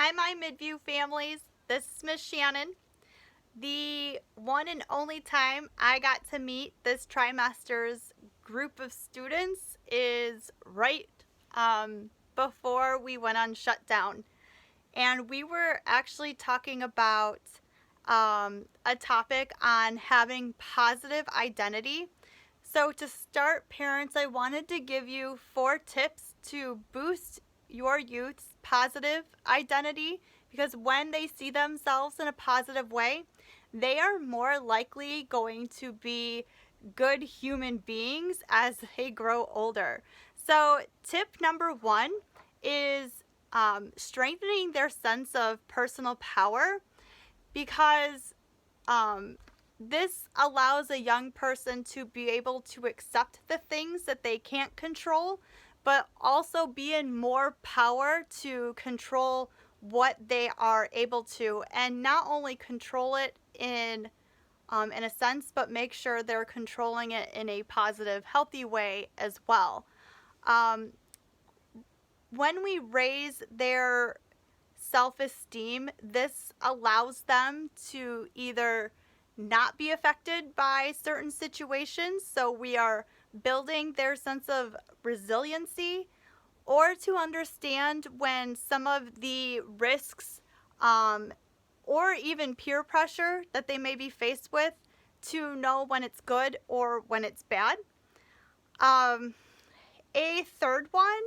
Hi, my Midview families. This is Miss Shannon. The one and only time I got to meet this trimester's group of students is right before we went on shutdown. And we were actually talking about a topic on having positive identity. So, to start, parents, I wanted to give you 4 tips to boost your youth's positive identity because when they see themselves in a positive way, they are more likely going to be good human beings as they grow older. So, tip number 1 is strengthening their sense of personal power because this allows a young person to be able to accept the things that they can't control, but also be in more power to control what they are able to, and not only control it in a sense, but make sure they're controlling it in a positive, healthy way as well. Um, when we raise their self-esteem, this allows them to either not be affected by certain situations, so we are building their sense of resiliency, or to understand when some of the risks or even peer pressure that they may be faced with to know when it's good or when it's bad. Um, a third one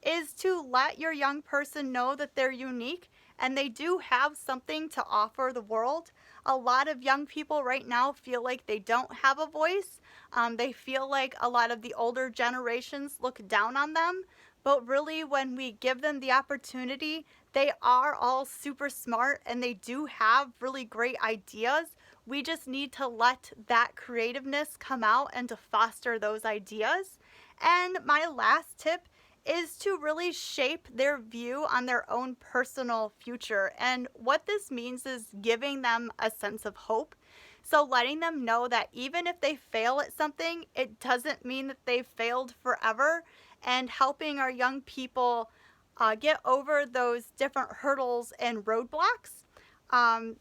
is to let your young person know that they're unique and they do have something to offer the world. A lot of young people right now feel like they don't have a voice. They feel like a lot of the older generations look down on them. But really, when we give them the opportunity, they are all super smart and they do have really great ideas. We just need to let that creativeness come out and to foster those ideas. And my last tip is to really shape their view on their own personal future. And what this means is giving them a sense of hope. So letting them know that even if they fail at something, it doesn't mean that they've failed forever, and helping our young people get over those different hurdles and roadblocks.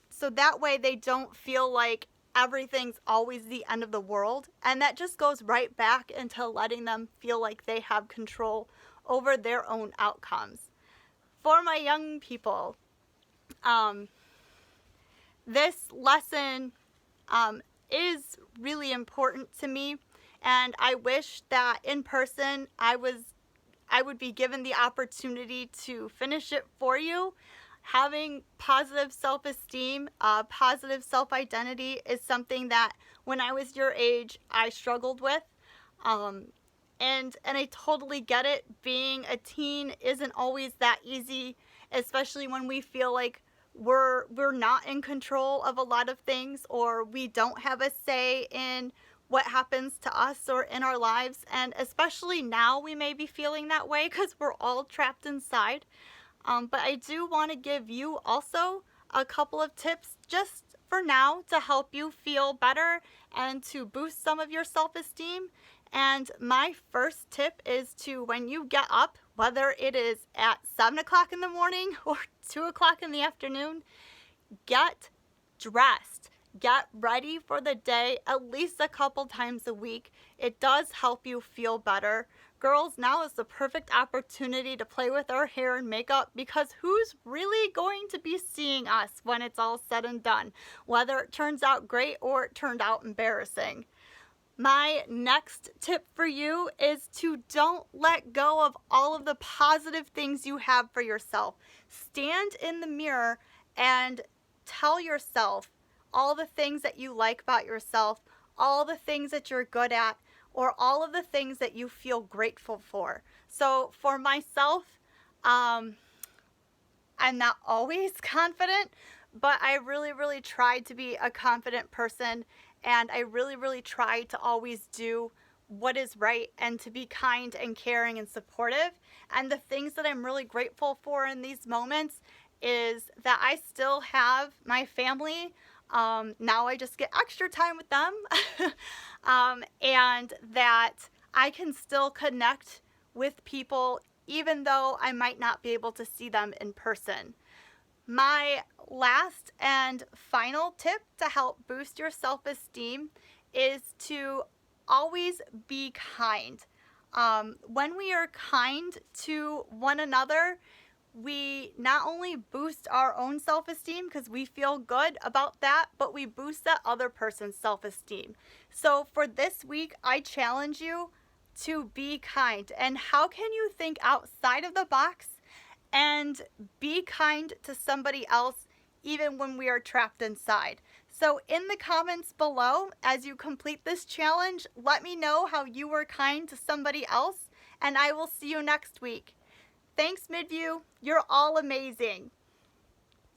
So that way they don't feel like everything's always the end of the world. And that just goes right back into letting them feel like they have control over their own outcomes. For my young people, this lesson is really important to me, and I wish that in person I would be given the opportunity to finish it for you. Having positive self-esteem, positive self-identity is something that when I was your age, I struggled with. And I totally get it. Being a teen isn't always that easy, especially when we feel like we're not in control of a lot of things, or we don't have a say in what happens to us or in our lives. And especially now we may be feeling that way because we're all trapped inside. But I do want to give you also a couple of tips just for now to help you feel better and to boost some of your self-esteem. And my first tip is to, when you get up, whether it is at 7 o'clock in the morning or 2 o'clock in the afternoon, get dressed. Get ready for the day at least a couple times a week. It does help you feel better. Girls, now is the perfect opportunity to play with our hair and makeup because who's really going to be seeing us when it's all said and done, whether it turns out great or it turned out embarrassing. My next tip for you is to don't let go of all of the positive things you have for yourself. Stand in the mirror and tell yourself all the things that you like about yourself, all the things that you're good at, or all of the things that you feel grateful for. So for myself, I'm not always confident, but I really, really try to be a confident person, and I really, really try to always do what is right and to be kind and caring and supportive. And the things that I'm really grateful for in these moments is that I still have my family. Now I just get extra time with them, and that I can still connect with people even though I might not be able to see them in person. My last and final tip to help boost your self-esteem is to always be kind. When we are kind to one another, we not only boost our own self-esteem because we feel good about that, but we boost that other person's self-esteem. So for this week, I challenge you to be kind. And how can you think outside of the box and be kind to somebody else even when we are trapped inside? So in the comments below, as you complete this challenge, let me know how you were kind to somebody else, and I will see you next week. Thanks, Midview. You're all amazing.